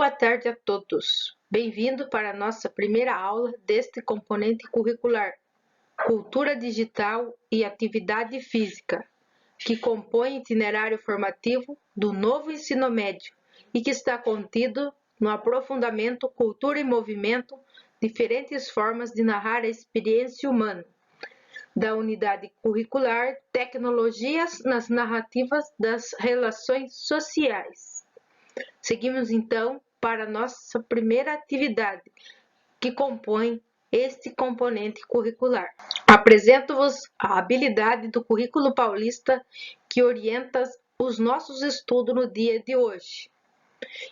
boa tarde a todos. Bem-vindo para a nossa primeira aula deste componente curricular, Cultura Digital e Atividade Física, que compõe o itinerário formativo do novo ensino médio e que está contido no aprofundamento Cultura e Movimento, diferentes formas de narrar a experiência humana, da unidade curricular Tecnologias nas Narrativas das Relações Sociais. Seguimos então para a nossa primeira atividade, que compõe este componente curricular. Apresento-vos a habilidade do currículo paulista que orienta os nossos estudos no dia de hoje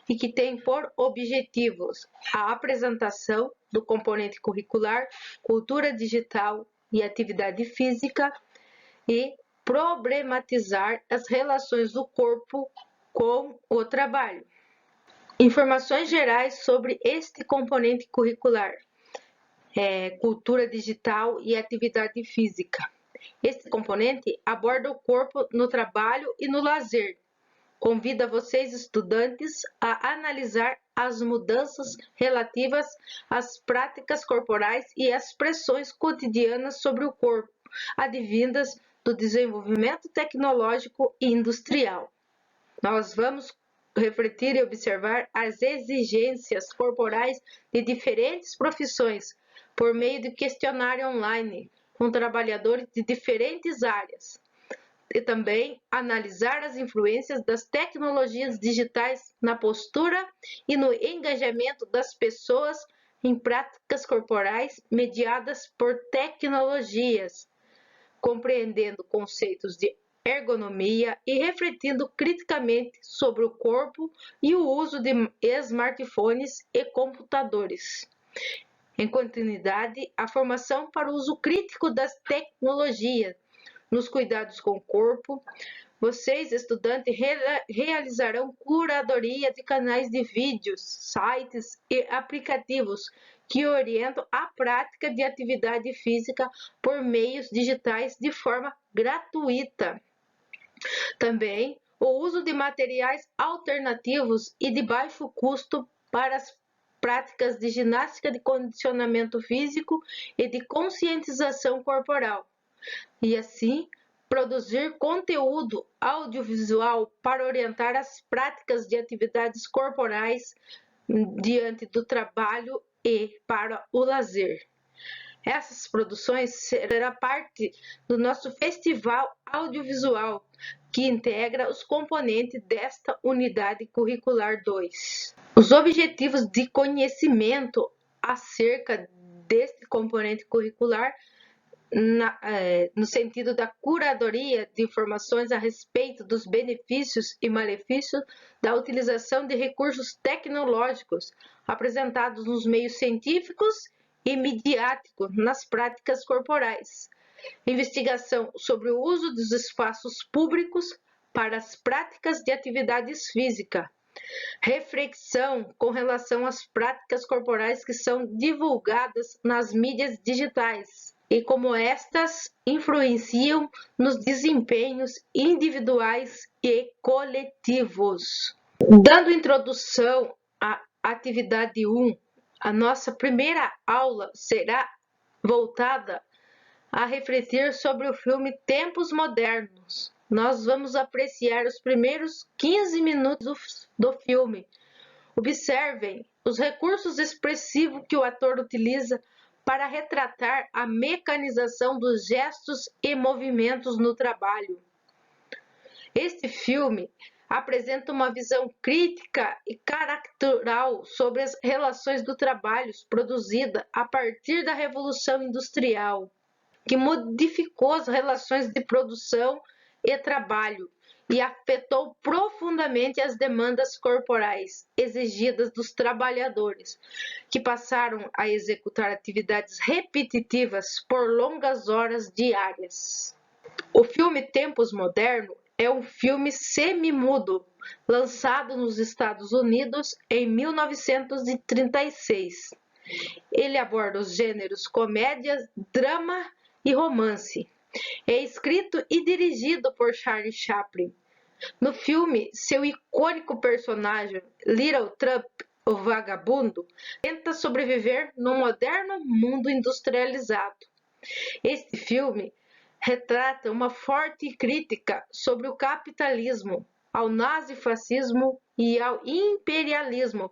e que tem por objetivos a apresentação do componente curricular, cultura digital e atividade física e problematizar as relações do corpo com o trabalho. Informações gerais sobre este componente curricular, cultura digital e atividade física. Este componente aborda o corpo no trabalho e no lazer. Convida vocês, estudantes, a analisar as mudanças relativas às práticas corporais e às pressões cotidianas sobre o corpo, advindas do desenvolvimento tecnológico e industrial. Nós vamos refletir e observar as exigências corporais de diferentes profissões por meio de questionário online com trabalhadores de diferentes áreas e também analisar as influências das tecnologias digitais na postura e no engajamento das pessoas em práticas corporais mediadas por tecnologias, compreendendo conceitos de ergonomia e refletindo criticamente sobre o corpo e o uso de smartphones e computadores. Em continuidade, a formação para o uso crítico das tecnologias nos cuidados com o corpo. Vocês, estudantes, realizarão curadoria de canais de vídeos, sites e aplicativos que orientam a prática de atividade física por meios digitais de forma gratuita. Também o uso de materiais alternativos e de baixo custo para as práticas de ginástica de condicionamento físico e de conscientização corporal. E assim, produzir conteúdo audiovisual para orientar as práticas de atividades corporais diante do trabalho e para o lazer. Essas produções serão parte do nosso festival audiovisual, que integra os componentes desta unidade curricular 2. Os objetivos de conhecimento acerca deste componente curricular no sentido da curadoria de informações a respeito dos benefícios e malefícios da utilização de recursos tecnológicos apresentados nos meios científicos e midiáticos nas práticas corporais. Investigação sobre o uso dos espaços públicos para as práticas de atividades físicas. Reflexão com relação às práticas corporais que são divulgadas nas mídias digitais e como estas influenciam nos desempenhos individuais e coletivos. Dando introdução à atividade 1, a nossa primeira aula será voltada a refletir sobre o filme Tempos Modernos. Nós vamos apreciar os primeiros 15 minutos do filme. Observem os recursos expressivos que o ator utiliza para retratar a mecanização dos gestos e movimentos no trabalho. Este filme apresenta uma visão crítica e caracteral sobre as relações do trabalho produzida a partir da Revolução Industrial, que modificou as relações de produção e trabalho e afetou profundamente as demandas corporais exigidas dos trabalhadores, que passaram a executar atividades repetitivas por longas horas diárias. O filme Tempos Modernos é um filme semi-mudo, lançado nos Estados Unidos em 1936. Ele aborda os gêneros comédia, drama e romance. É escrito e dirigido por Charlie Chaplin. No filme, seu icônico personagem, Little Trump, o vagabundo, tenta sobreviver num moderno mundo industrializado. Este filme retrata uma forte crítica sobre o capitalismo, ao nazifascismo e ao imperialismo,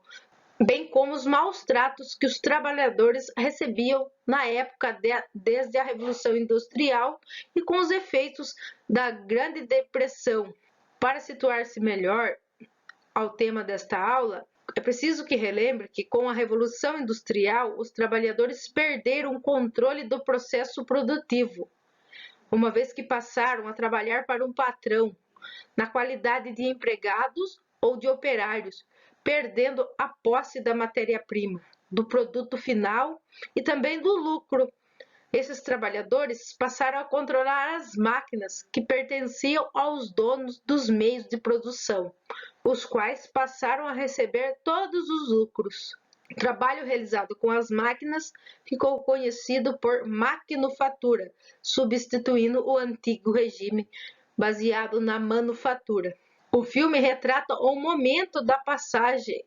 bem como os maus tratos que os trabalhadores recebiam na época desde a Revolução Industrial e com os efeitos da Grande Depressão. Para situar-se melhor ao tema desta aula, é preciso que relembre que com a Revolução Industrial, os trabalhadores perderam o controle do processo produtivo, uma vez que passaram a trabalhar para um patrão, na qualidade de empregados ou de operários, perdendo a posse da matéria-prima, do produto final e também do lucro. Esses trabalhadores passaram a controlar as máquinas que pertenciam aos donos dos meios de produção, os quais passaram a receber todos os lucros. O trabalho realizado com as máquinas ficou conhecido por maquinofatura, substituindo o antigo regime baseado na manufatura. O filme retrata o momento da passagem,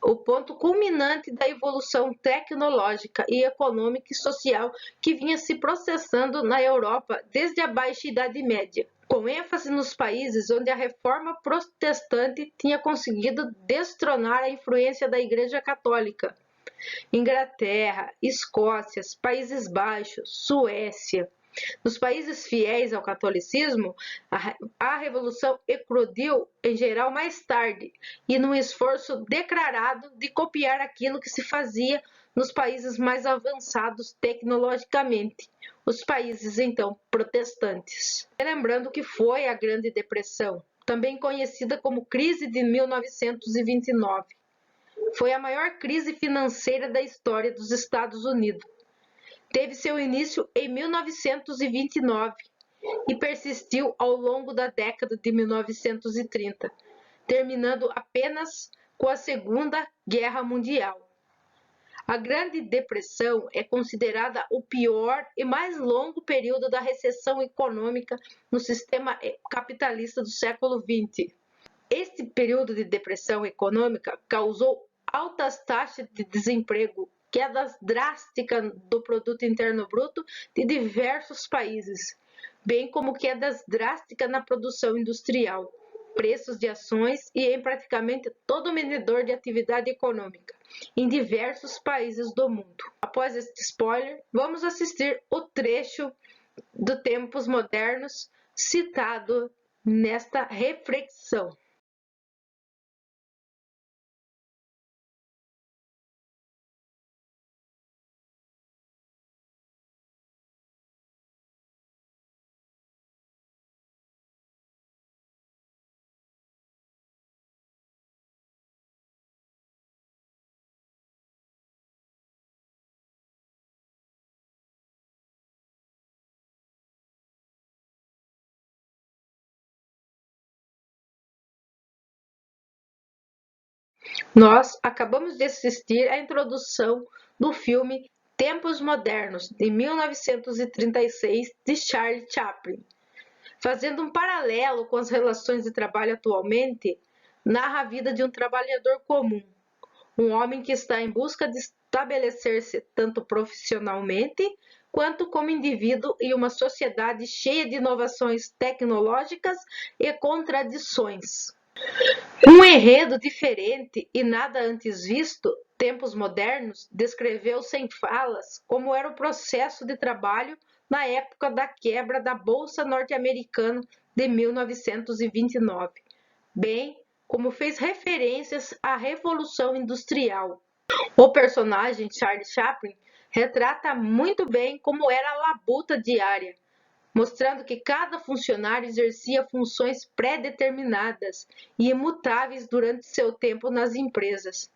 o ponto culminante da evolução tecnológica e econômica e social que vinha se processando na Europa desde a Baixa Idade Média, com ênfase nos países onde a reforma protestante tinha conseguido destronar a influência da Igreja Católica. Inglaterra, Escócia, Países Baixos, Suécia. Nos países fiéis ao catolicismo, a revolução eclodiu em geral mais tarde e num esforço declarado de copiar aquilo que se fazia nos países mais avançados tecnologicamente, os países então protestantes. Lembrando que foi a Grande Depressão, também conhecida como crise de 1929. Foi a maior crise financeira da história dos Estados Unidos. Teve seu início em 1929 e persistiu ao longo da década de 1930, terminando apenas com a Segunda Guerra Mundial. A Grande Depressão é considerada o pior e mais longo período da recessão econômica no sistema capitalista do século XX. Este período de depressão econômica causou altas taxas de desemprego, quedas drásticas do produto interno bruto de diversos países, bem como quedas drásticas na produção industrial, preços de ações e em praticamente todo o medidor de atividade econômica, em diversos países do mundo. Após este spoiler, vamos assistir o trecho do Tempos Modernos citado nesta reflexão. Nós acabamos de assistir à introdução do filme Tempos Modernos, de 1936, de Charlie Chaplin. Fazendo um paralelo com as relações de trabalho atualmente, narra a vida de um trabalhador comum, um homem que está em busca de estabelecer-se tanto profissionalmente quanto como indivíduo em uma sociedade cheia de inovações tecnológicas e contradições. Um enredo diferente e nada antes visto, Tempos Modernos descreveu sem falas como era o processo de trabalho na época da quebra da Bolsa Norte-Americana de 1929, bem como fez referências à Revolução Industrial. O personagem Charlie Chaplin retrata muito bem como era a labuta diária, mostrando que cada funcionário exercia funções pré-determinadas e imutáveis durante seu tempo nas empresas.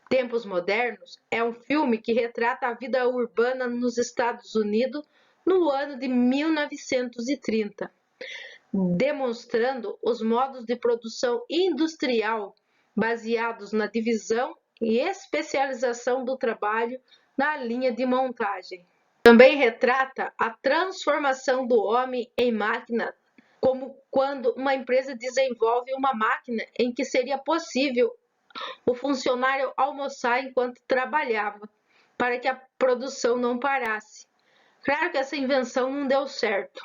Tempos Modernos é um filme que retrata a vida urbana nos Estados Unidos no ano de 1930, demonstrando os modos de produção industrial baseados na divisão e especialização do trabalho na linha de montagem. Também retrata a transformação do homem em máquina, como quando uma empresa desenvolve uma máquina em que seria possível o funcionário almoçar enquanto trabalhava, para que a produção não parasse. Claro que essa invenção não deu certo.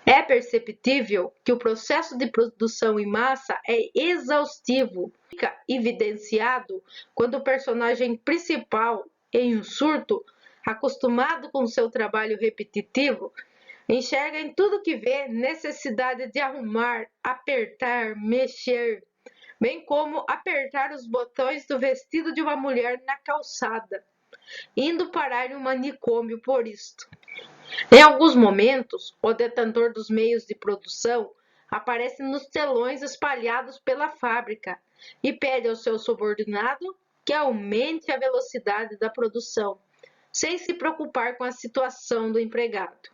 É perceptível que o processo de produção em massa é exaustivo. Fica evidenciado quando o personagem principal, em um surto, acostumado com seu trabalho repetitivo, enxerga em tudo que vê necessidade de arrumar, apertar, mexer, bem como apertar os botões do vestido de uma mulher na calçada, indo parar em um manicômio por isto. Em alguns momentos, o detentor dos meios de produção aparece nos telões espalhados pela fábrica e pede ao seu subordinado que aumente a velocidade da produção, sem se preocupar com a situação do empregado.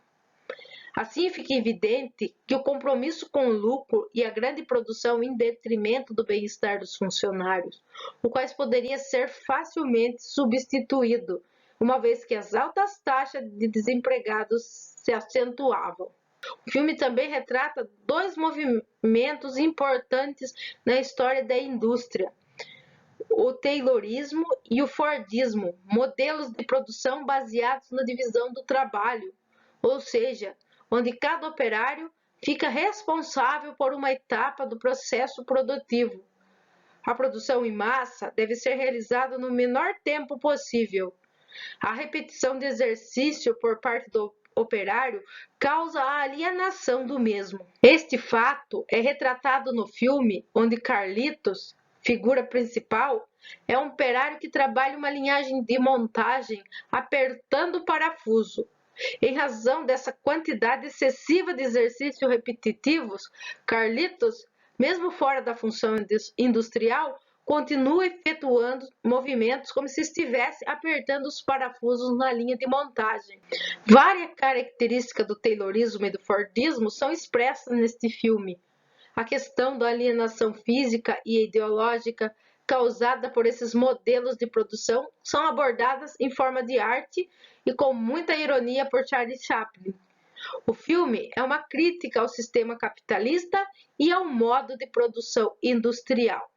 Assim fica evidente que o compromisso com o lucro e a grande produção em detrimento do bem-estar dos funcionários, o qual poderia ser facilmente substituído, uma vez que as altas taxas de desempregados se acentuavam. O filme também retrata dois movimentos importantes na história da indústria: o Taylorismo e o Fordismo, modelos de produção baseados na divisão do trabalho, ou seja, onde cada operário fica responsável por uma etapa do processo produtivo. A produção em massa deve ser realizada no menor tempo possível. A repetição de exercício por parte do operário causa a alienação do mesmo. Este fato é retratado no filme, onde Carlitos, figura principal, é um operário que trabalha uma linhagem de montagem apertando o parafuso. Em razão dessa quantidade excessiva de exercícios repetitivos, Carlitos, mesmo fora da função industrial, continua efetuando movimentos como se estivesse apertando os parafusos na linha de montagem. Várias características do Taylorismo e do Fordismo são expressas neste filme. A questão da alienação física e ideológica causada por esses modelos de produção são abordadas em forma de arte e com muita ironia por Charlie Chaplin. O filme é uma crítica ao sistema capitalista e ao modo de produção industrial.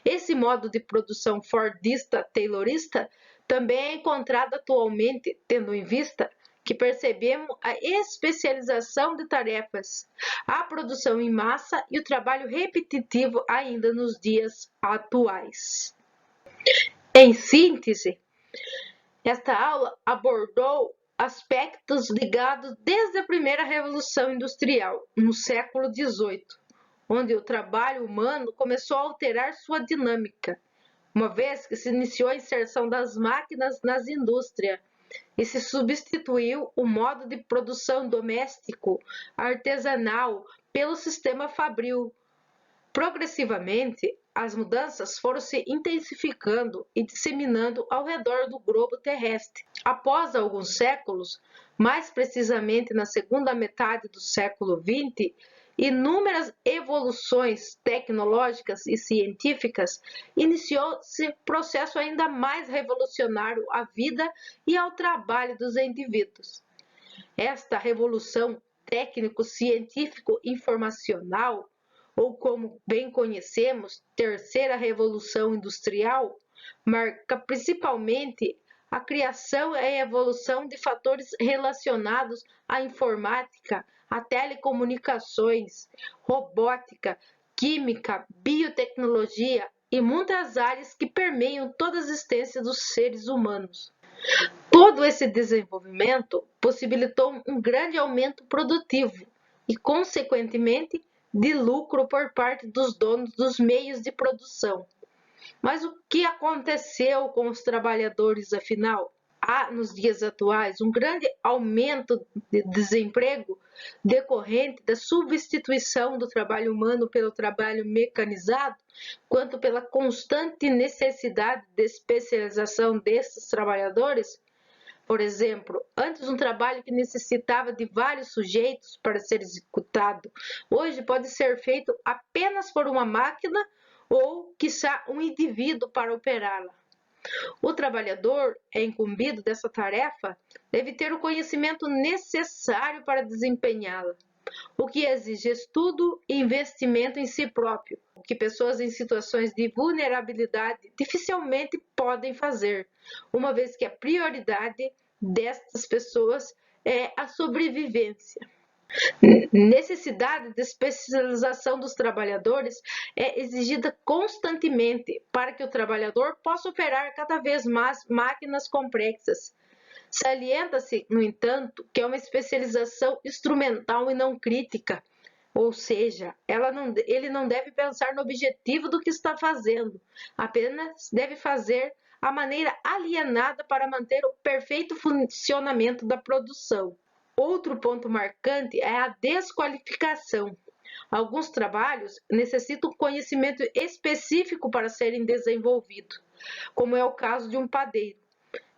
Esse modo de produção fordista-taylorista também é encontrado atualmente, tendo em vista que percebemos a especialização de tarefas, a produção em massa e o trabalho repetitivo ainda nos dias atuais. Em síntese, esta aula abordou aspectos ligados desde a primeira Revolução Industrial, no século XVIII, onde o trabalho humano começou a alterar sua dinâmica, uma vez que se iniciou a inserção das máquinas nas indústrias e se substituiu o modo de produção doméstico artesanal pelo sistema fabril. Progressivamente, as mudanças foram se intensificando e disseminando ao redor do globo terrestre. Após alguns séculos, mais precisamente na segunda metade do século XX, inúmeras evoluções tecnológicas e científicas, iniciou-se processo ainda mais revolucionário à vida e ao trabalho dos indivíduos. Esta revolução técnico-científico-informacional, ou como bem conhecemos, Terceira Revolução Industrial, marca principalmente a criação e a evolução de fatores relacionados à informática, a telecomunicações, robótica, química, biotecnologia e muitas áreas que permeiam toda a existência dos seres humanos. Todo esse desenvolvimento possibilitou um grande aumento produtivo e, consequentemente, de lucro por parte dos donos dos meios de produção. Mas o que aconteceu com os trabalhadores, afinal? Há, nos dias atuais, um grande aumento de desemprego decorrente da substituição do trabalho humano pelo trabalho mecanizado, quanto pela constante necessidade de especialização desses trabalhadores. Por exemplo, antes um trabalho que necessitava de vários sujeitos para ser executado, hoje pode ser feito apenas por uma máquina ou, quiçá, um indivíduo para operá-la. O trabalhador é incumbido dessa tarefa, deve ter o conhecimento necessário para desempenhá-la. o que exige estudo e investimento em si próprio, o que pessoas em situações de vulnerabilidade dificilmente podem fazer, uma vez que a prioridade destas pessoas é a sobrevivência. Necessidade de especialização dos trabalhadores é exigida constantemente para que o trabalhador possa operar cada vez mais máquinas complexas. Salienta-se, no entanto, que é uma especialização instrumental e não crítica, ou seja, ele não deve pensar no objetivo do que está fazendo, apenas deve fazer a maneira alienada para manter o perfeito funcionamento da produção. Outro ponto marcante é a desqualificação. Alguns trabalhos necessitam conhecimento específico para serem desenvolvidos, como é o caso de um padeiro.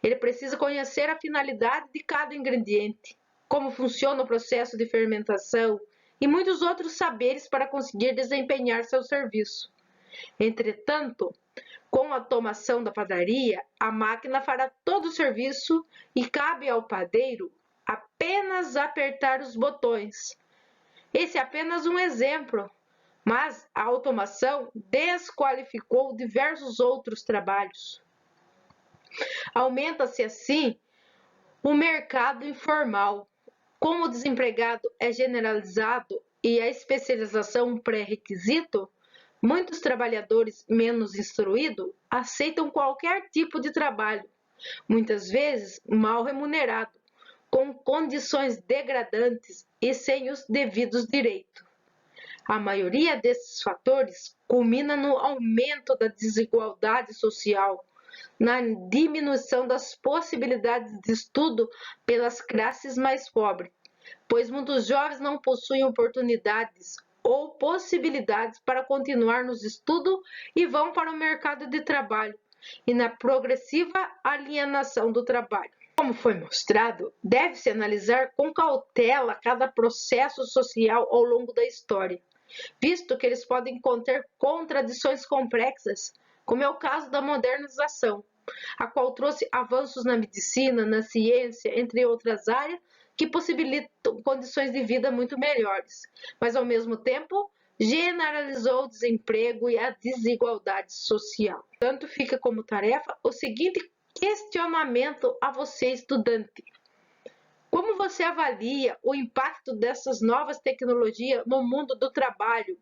Ele precisa conhecer a finalidade de cada ingrediente, como funciona o processo de fermentação e muitos outros saberes para conseguir desempenhar seu serviço. Entretanto, com a automação da padaria, a máquina fará todo o serviço e cabe ao padeiro apenas apertar os botões. Esse é apenas um exemplo, mas a automação desqualificou diversos outros trabalhos. Aumenta-se assim o mercado informal. Como o desempregado é generalizado e a especialização um pré-requisito, muitos trabalhadores menos instruídos aceitam qualquer tipo de trabalho, muitas vezes mal remunerado, com condições degradantes e sem os devidos direitos. A maioria desses fatores culmina no aumento da desigualdade social, na diminuição das possibilidades de estudo pelas classes mais pobres, pois muitos jovens não possuem oportunidades ou possibilidades para continuar nos estudos e vão para o mercado de trabalho, e na progressiva alienação do trabalho. Como foi mostrado, deve-se analisar com cautela cada processo social ao longo da história, visto que eles podem conter contradições complexas, como é o caso da modernização, a qual trouxe avanços na medicina, na ciência, entre outras áreas, que possibilitam condições de vida muito melhores, mas ao mesmo tempo generalizou o desemprego e a desigualdade social. Portanto, fica como tarefa o seguinte questionamento a você, estudante. Como você avalia o impacto dessas novas tecnologias no mundo do trabalho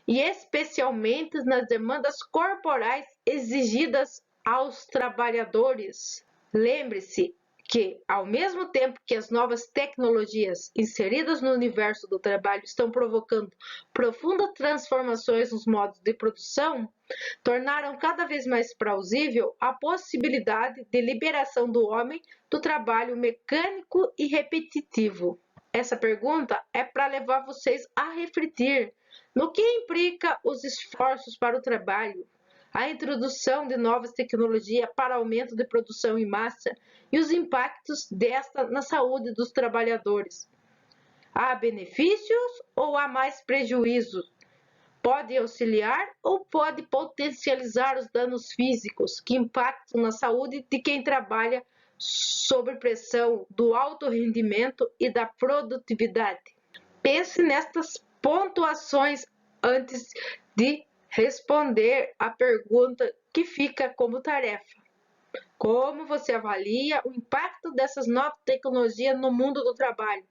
e especialmente nas demandas corporais exigidas aos trabalhadores? Lembre-se que, ao mesmo tempo que as novas tecnologias inseridas no universo do trabalho estão provocando profundas transformações nos modos de produção, tornaram cada vez mais plausível a possibilidade de liberação do homem do trabalho mecânico e repetitivo. Essa pergunta é para levar vocês a refletir no que implica os esforços para o trabalho, a introdução de novas tecnologias para aumento de produção em massa e os impactos desta na saúde dos trabalhadores. Há benefícios ou há mais prejuízos? Pode auxiliar ou pode potencializar os danos físicos que impactam na saúde de quem trabalha sob pressão do alto rendimento e da produtividade? Pense nestas pontuações antes de responder a pergunta que fica como tarefa. Como você avalia o impacto dessas novas tecnologias no mundo do trabalho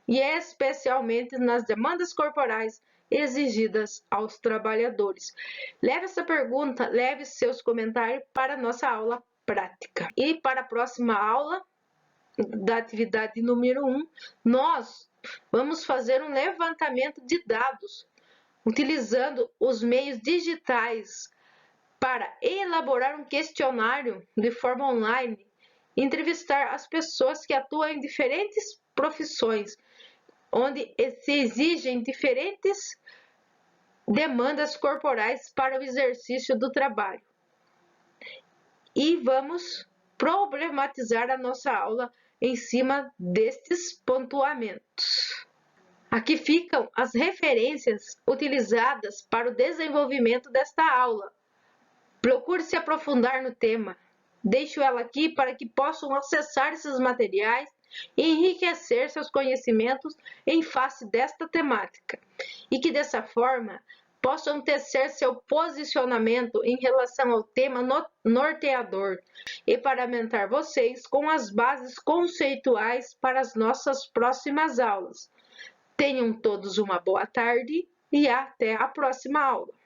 e especialmente nas demandas corporais exigidas aos trabalhadores? Leve essa pergunta, leve seus comentários para a nossa aula prática. E para a próxima aula da atividade número 1, nós vamos fazer um levantamento de dados utilizando os meios digitais para elaborar um questionário de forma online, entrevistar as pessoas que atuam em diferentes profissões, onde se exigem diferentes demandas corporais para o exercício do trabalho. E vamos problematizar a nossa aula em cima destes pontuamentos. Aqui ficam as referências utilizadas para o desenvolvimento desta aula. Procure se aprofundar no tema. Deixo ela aqui para que possam acessar esses materiais e enriquecer seus conhecimentos em face desta temática, e que dessa forma possam tecer seu posicionamento em relação ao tema norteador e paramentar vocês com as bases conceituais para as nossas próximas aulas. Tenham todos uma boa tarde e até a próxima aula.